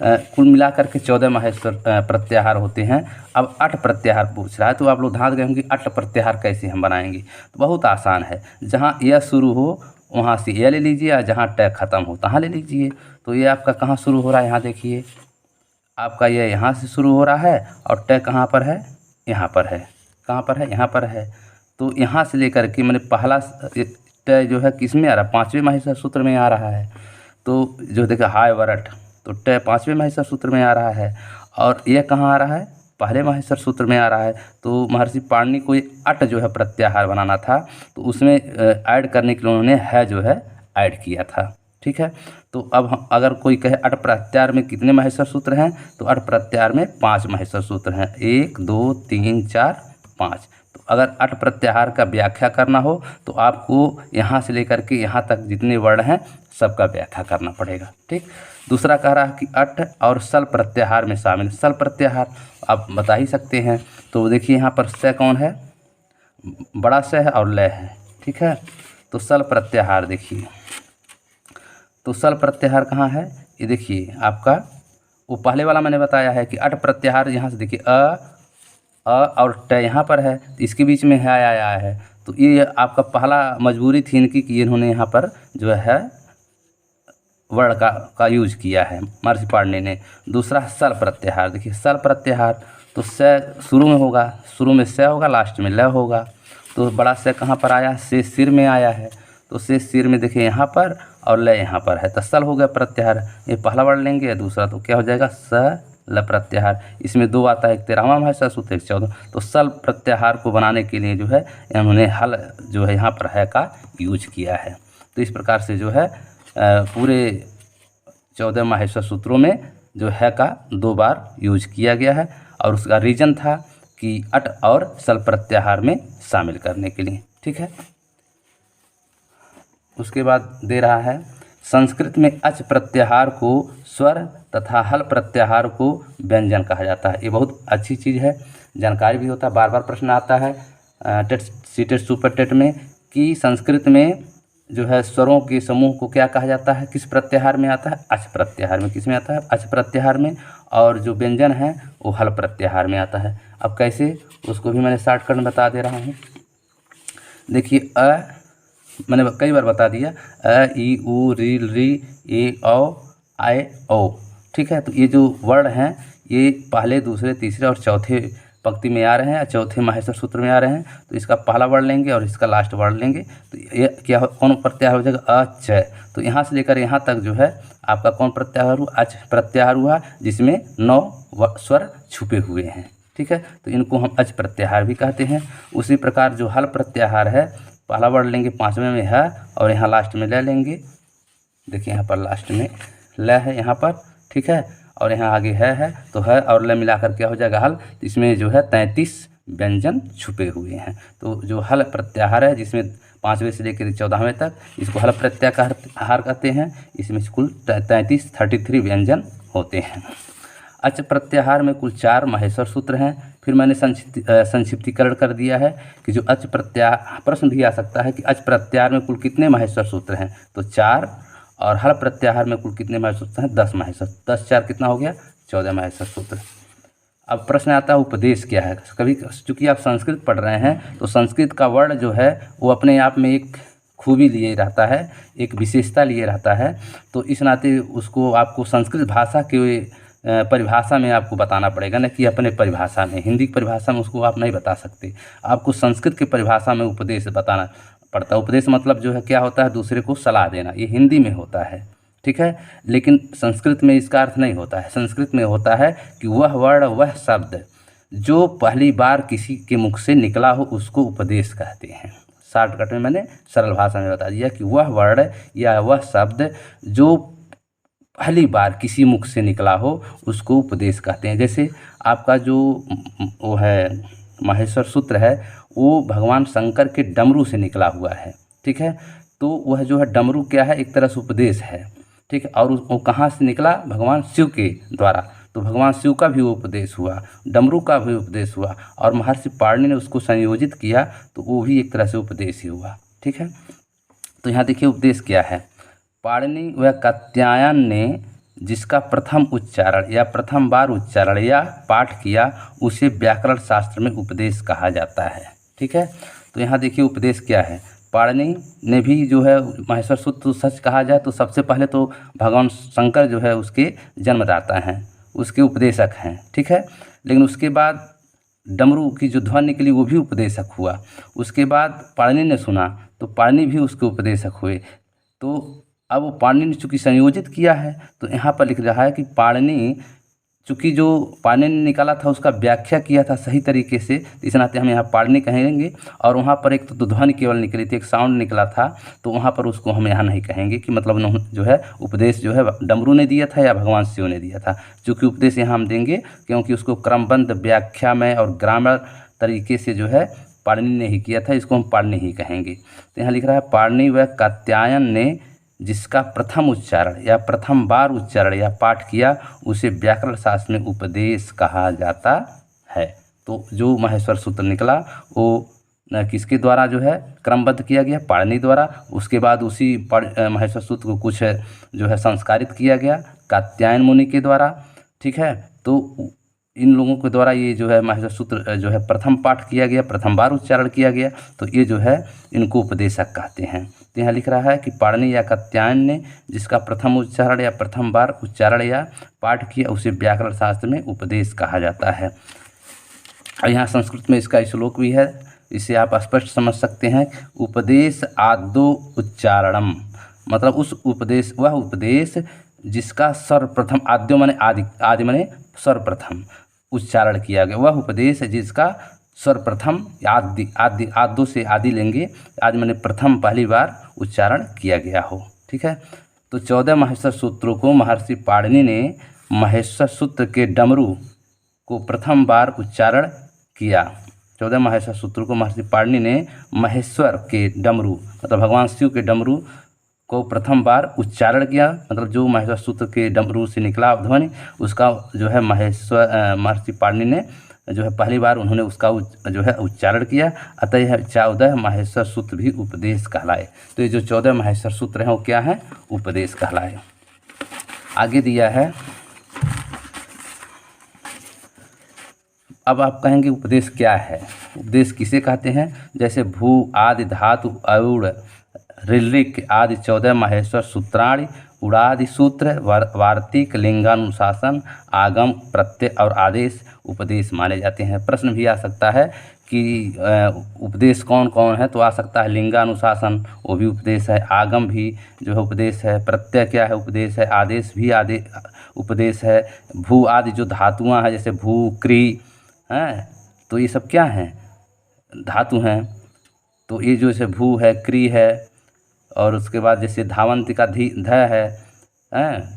कुल मिलाकर के 14 माहेश्वर प्रत्याहार होते हैं। अब अट प्रत्याहार पूछ रहा है, तो आप लोग ध्यान दें होंगे अट प्रत्याहार कैसे हम बनाएंगे। तो बहुत आसान है, जहाँ यह शुरू हो वहाँ से यह ले लीजिए, और जहाँ ट खत्म हो तहाँ ले लीजिए। तो ये आपका कहाँ शुरू हो रहा है, यहाँ देखिए आपका ये यहाँ से शुरू हो रहा है और ट कहाँ पर है, यहाँ पर है। कहाँ पर है, यहाँ पर है। तो यहाँ से लेकर के मैंने पहला ट जो है किस में आ रहा है, 5वें माहेश्वर सूत्र में आ रहा है। तो जो देखा हाय वरट, तो ट 5वें माहेश्वर सूत्र में आ रहा है, और ये कहाँ आ रहा है, पहले माहेश्वर सूत्र में आ रहा है। तो महर्षि पाणिनि को ये अट जो है प्रत्याहार बनाना था, तो उसमें ऐड करने के लिए उन्होंने है जो है ऐड किया था, ठीक है। तो अब हम अगर कोई कहे अट प्रत्याहार में कितने माहेश्वर सूत्र हैं, तो अट प्रत्याहार में 5 माहेश्वर सूत्र हैं, 1 2 3 4 5। तो अगर अट प्रत्याहार का व्याख्या करना हो तो आपको यहाँ से लेकर के यहाँ तक जितने वर्ण हैं सबका व्याख्या करना पड़ेगा, ठीक। दूसरा कह रहा है कि अट और सल प्रत्याहार में शामिल। सल प्रत्याहार आप बता ही सकते हैं। तो देखिए यहाँ पर स कौन है, बड़ा स है और ल है, ठीक है। तो सल प्रत्याहार देखिए, तो सल प्रत्याहार कहाँ है, ये देखिए आपका वो पहले वाला मैंने बताया है कि अट प्रत्याहार यहाँ से देखिए अ और ट यहाँ पर है, इसके बीच में है आया है। तो ये आपका पहला मजबूरी थी इनकी कि इन्होंने यहाँ पर जो है वर्ण का यूज किया है महर्षि पाणिनि ने। दूसरा सल प्रत्याहार, देखिए सल प्रत्याहार तो स शुरू में होगा, शुरू में स होगा, लास्ट में ल होगा। तो बड़ा स कहाँ पर आया, से सिर में आया है। तो से सिर में देखिए यहाँ पर और ल यहाँ पर है, तो सल हो गया प्रत्याहार। ये पहला वर्ण लेंगे, दूसरा तो क्या हो जाएगा स ल प्रत्याहार। इसमें 2 आता है, एक 13वां माहेश्वर सूत्र, एक 14। तो सल प्रत्याहार को बनाने के लिए जो है इन्होंने हल जो है यहाँ पर है का यूज किया है। तो इस प्रकार से जो है पूरे 14 माहेश्वर सूत्रों में जो है का 2 बार यूज किया गया है, और उसका रीजन था कि अट और सल प्रत्याहार में शामिल करने के लिए, ठीक है। उसके बाद दे रहा है संस्कृत में अच प्रत्याहार को स्वर तथा हल प्रत्याहार को व्यंजन कहा जाता है। ये बहुत अच्छी चीज़ है, जानकारी भी होता है, बार बार प्रश्न आता है टेट सीटेट सुपर टेट में कि संस्कृत में जो है स्वरों के समूह को क्या कहा जाता है, किस प्रत्याहार में आता है, अच प्रत्याहार में। किस में आता है, अच प्रत्याहार में। और जो व्यंजन है वो हल प्रत्याहार में आता है। अब कैसे, उसको भी मैंने शॉर्टकट में बता दे रहा हूँ। देखिए मैंने कई बार बता दिया, अ ई उ री री ए औ आए ओ, ठीक है। तो ये जो वर्ण हैं ये पहले, दूसरे, तीसरे और चौथे पंक्ति में आ रहे हैं, चौथे माहेश्वर सूत्र में आ रहे हैं। तो इसका पहला वर्ण लेंगे और इसका लास्ट वर्ण लेंगे, तो ये क्या कौन प्रत्याहार हो जाएगा, अच। तो यहाँ से लेकर यहाँ तक जो है आपका कौन प्रत्याहार हुआ, अच प्रत्याहार हुआ, जिसमें 9 स्वर छुपे हुए हैं, ठीक है। तो इनको हम अच प्रत्याहार भी कहते हैं। उसी प्रकार जो हल प्रत्याहार है, पहला वर्ण लेंगे, 5वें में है और यहाँ लास्ट में ल लेंगे। देखिए यहाँ पर लास्ट में ल है यहाँ पर, ठीक है, और यहाँ आगे है तो है और ल मिलाकर क्या हो जाएगा हल। इसमें जो है 33 व्यंजन छुपे हुए हैं। तो जो हल प्रत्याहार है, जिसमें 5वें से लेकर 14वें तक, इसको हल प्रत्याहार कहते हैं। इसमें कुल 33 व्यंजन होते हैं। अच प्रत्याहार में कुल 4 माहेश्वर सूत्र हैं। फिर मैंने संक्षिप्तीकरण कर दिया है कि जो अच प्रत्याहार, प्रश्न भी आ सकता है कि अच प्रत्याहार में कुल कितने माहेश्वर सूत्र हैं, तो 4। और हल प्रत्याहार में कुल कितने माहेश्वर सूत्र हैं, 10 माहेश्वर। 10 4 कितना हो गया, 14 माहेश्वर सूत्र। अब प्रश्न आता है उपदेश क्या है। कभी चूँकि आप संस्कृत पढ़ रहे हैं तो संस्कृत का वर्ण जो है वो अपने आप में एक खूबी लिए रहता है, एक विशेषता लिए रहता है। तो इस नाते उसको आपको संस्कृत भाषा के परिभाषा में आपको बताना पड़ेगा, न कि अपने परिभाषा में। हिंदी की परिभाषा में उसको आप नहीं बता सकते, आपको संस्कृत की परिभाषा में उपदेश बताना पड़ता है। उपदेश मतलब जो है क्या होता है, दूसरे को सलाह देना, ये हिंदी में होता है, ठीक है। लेकिन संस्कृत में इसका अर्थ नहीं होता है। संस्कृत में होता है कि वह वर्ण, वह शब्द जो पहली बार किसी के मुख से निकला हो, उसको उपदेश कहते हैं। शॉर्टकट में मैंने सरल भाषा में बता दिया कि वह वर्ण या वह शब्द जो पहली बार किसी मुख से निकला हो उसको उपदेश कहते हैं। जैसे आपका जो वो है माहेश्वर सूत्र है वो भगवान शंकर के डमरू से निकला हुआ है, ठीक है। तो वह जो है डमरू क्या है, एक तरह से उपदेश है, ठीक है। और वो कहाँ से निकला, भगवान शिव के द्वारा। तो भगवान शिव का भी उपदेश हुआ, डमरू का भी उपदेश हुआ, और महर्षि पाणिनि ने उसको संयोजित किया तो वो भी एक तरह से उपदेश ही हुआ, ठीक है। तो यहाँ देखिए उपदेश क्या है। पाणिनि व कात्यायन ने जिसका प्रथम उच्चारण या प्रथम बार उच्चारण या पाठ किया उसे व्याकरण शास्त्र में उपदेश कहा जाता है, ठीक है। तो यहाँ देखिए उपदेश क्या है। पाणिनि ने भी जो है माहेश्वर सूत्र सच कहा जाए तो सबसे पहले तो भगवान शंकर जो है उसके जन्मदाता हैं, उसके उपदेशक हैं, ठीक है। लेकिन उसके बाद डमरू की जो ध्वनि निकली वो भी उपदेशक हुआ। उसके बाद पाणिनि ने सुना तो पाणिनि भी उसके उपदेशक हुए। तो अब वो पाणिनि ने चूँकि संयोजित किया है तो यहाँ पर लिख रहा है कि पाणिनि चूँकि जो पाणिनि ने निकाला था उसका व्याख्या किया था सही तरीके से, इस नाते हम यहाँ पाणिनि कहेंगे। और वहाँ पर एक तो ध्वनि केवल निकली थी, एक साउंड निकला था, तो वहाँ पर उसको हम यहाँ नहीं कहेंगे कि मतलब जो है उपदेश जो है डमरू ने दिया था या भगवान शिव ने दिया था। चूँकि उपदेश यहाँ हम देंगे क्योंकि उसको क्रमबद्ध व्याख्या में और ग्रामर तरीके से जो है पाणिनि ने ही किया था, इसको हम पाणिनि ही कहेंगे। तो यहाँ लिख रहा है पाणिनि व कात्यायन ने जिसका प्रथम उच्चारण या प्रथम बार उच्चारण या पाठ किया उसे व्याकरण शास्त्र में उपदेश कहा जाता है। तो जो माहेश्वर सूत्र निकला वो किसके द्वारा जो है क्रमबद्ध किया गया, पाणिनि द्वारा। उसके बाद उसी माहेश्वर सूत्र को कुछ जो है संस्कारित किया गया कात्यायन मुनि के द्वारा, ठीक है। तो इन लोगों के द्वारा ये जो है माहेश्वर सूत्र जो है प्रथम पाठ किया गया, प्रथम बार उच्चारण किया गया, तो ये जो है इनको उपदेशक कहते हैं। तो यहाँ लिख रहा है कि पाणिनि या कात्यायन ने जिसका प्रथम उच्चारण या प्रथम बार उच्चारण या पाठ किया उसे व्याकरण शास्त्र में उपदेश कहा जाता है। और यहाँ संस्कृत में इसका श्लोक भी है, इसे आप स्पष्ट समझ सकते हैं। उपदेश आदो उच्चारणम, मतलब उस उपदेश, वह उपदेश जिसका सर्वप्रथम, आद्यो माने आदि, आदि माने सर्वप्रथम उच्चारण किया गया, वह उपदेश जिसका सर्वप्रथम आदि, आदि आदो से आदि लेंगे, आदि माने प्रथम पहली बार उच्चारण किया गया हो, ठीक है। तो 14 माहेश्वर सूत्रों को महर्षि पाणिनि ने माहेश्वर सूत्र के डमरू को प्रथम बार उच्चारण किया। 14 माहेश्वर सूत्रों को महर्षि पाणिनि ने महेश्वर के डमरू मतलब भगवान शिव के डमरू को प्रथम बार उच्चारण किया, मतलब जो माहेश्वर सूत्र के डमरू से निकला ध्वनि उसका जो है महर्षि पाणिनि ने जो है पहली बार उन्होंने उसका जो है उच्चारण किया। अतः यह 14 माहेश्वर सूत्र भी उपदेश कहलाए। तो ये जो 14 माहेश्वर सूत्र हैं वो क्या है, उपदेश कहलाए। आगे दिया है, अब आप कहेंगे उपदेश क्या है, उपदेश किसे कहते हैं। जैसे भू आदि धातु अउड़ ऋलिक आदि 14 माहेश्वर सूत्राणि उड़ादि सूत्र वार्तिक लिंगानुशासन आगम प्रत्यय और आदेश उपदेश माने जाते हैं। प्रश्न भी आ सकता है कि उपदेश कौन कौन है, तो आ सकता है लिंगानुशासन वो भी उपदेश है, आगम भी जो है उपदेश है, प्रत्यय क्या है उपदेश है, आदेश भी उपदेश है। भू आदि जो धातुआं हैं जैसे भू क्री हैं, तो ये सब क्या हैं, धातु हैं। तो ये जो है भू है, क्री है, और उसके बाद जैसे धावंत का ध है,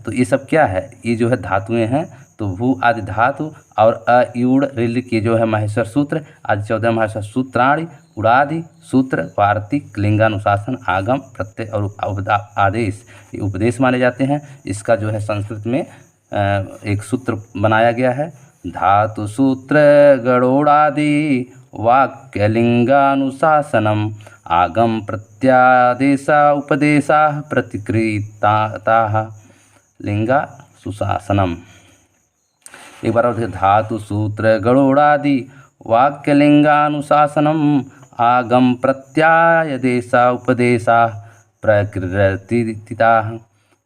तो ये सब क्या है, ये जो है धातुएं हैं। तो भू आदि धातु और अयुड़ ऋल के जो है माहेश्वर सूत्र आदि 14 माहेश्वर सूत्राणि उड़ादि सूत्र वार्तिक लिंगानुशासन आगम प्रत्यय और आदेश ये उपदेश माने जाते हैं। इसका जो है संस्कृत में एक सूत्र बनाया गया है, धातु सूत्र गणोड़ादि वाक्य लिंगानुशासनम आगम प्रत्यादेशा उपदेशा प्रतिकृताः लिंगा सुशासनम। एक बार और, धातु सूत्र गणोड़ादि वाक्य लिंगानुशासनम आगम प्रत्यादेशा उपदेशा प्रकृतिताः।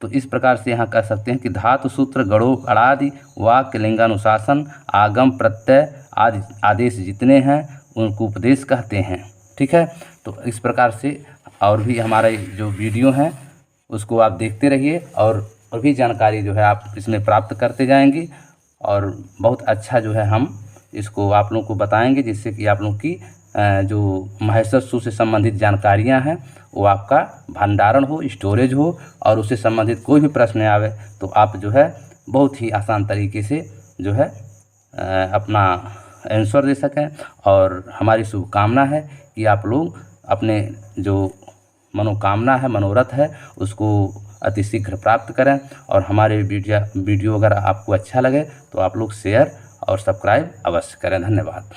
तो इस प्रकार से यहाँ कह सकते हैं कि धातु सूत्र गणों अड़ादि वाक्य लिंगानुशासन आगम प्रत्यय आदि आदेश जितने हैं उनको उपदेश कहते हैं, ठीक है। तो इस प्रकार से और भी हमारे जो वीडियो हैं उसको आप देखते रहिए और भी जानकारी जो है आप इसमें प्राप्त करते जाएंगे और बहुत अच्छा जो है हम इसको आप लोगों को बताएंगे, जिससे कि आप लोगों की जो माहेश्वर सूत्र से संबंधित जानकारियां हैं वो आपका भंडारण हो, स्टोरेज हो, और उससे संबंधित कोई भी प्रश्न आवे तो आप जो है बहुत ही आसान तरीके से जो है अपना आंसर दे सकें। और हमारी शुभकामना है कि आप लोग अपने जो मनोकामना है, मनोरथ है, उसको अति शीघ्र प्राप्त करें। और हमारे वीडियो अगर आपको अच्छा लगे तो आप लोग शेयर और सब्सक्राइब अवश्य करें। धन्यवाद।